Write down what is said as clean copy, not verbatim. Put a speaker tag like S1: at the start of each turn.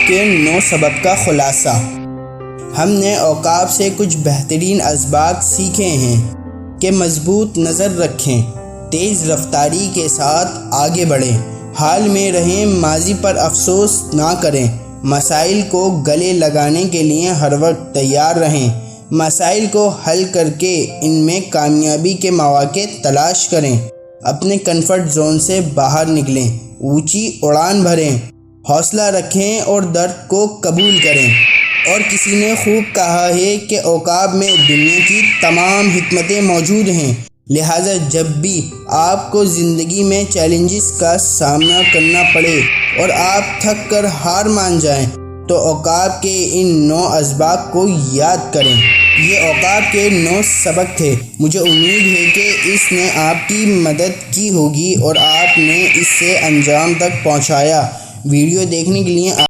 S1: کے 9 سبق کا خلاصہ۔ ہم نے اوقاف سے کچھ بہترین اسباق سیکھے ہیں کہ مضبوط نظر رکھیں، تیز رفتاری کے ساتھ آگے بڑھیں، حال میں رہیں، ماضی پر افسوس نہ کریں، مسائل کو گلے لگانے کے لیے ہر وقت تیار رہیں، مسائل کو حل کر کے ان میں کامیابی کے مواقع تلاش کریں، اپنے کمفرٹ زون سے باہر نکلیں، اونچی اڑان بھریں، حوصلہ رکھیں اور درد کو قبول کریں۔ اور کسی نے خوب کہا ہے کہ اوقاف میں دنیا کی تمام حکمتیں موجود ہیں، لہٰذا جب بھی آپ کو زندگی میں چیلنجز کا سامنا کرنا پڑے اور آپ تھک کر ہار مان جائیں تو اوقاف کے ان 9 اسباق کو یاد کریں۔ یہ اوقاف کے 9 سبق تھے۔ مجھے امید ہے کہ اس نے آپ کی مدد کی ہوگی اور آپ نے اسے انجام تک پہنچایا۔ ویڈیو دیکھنے کے لیے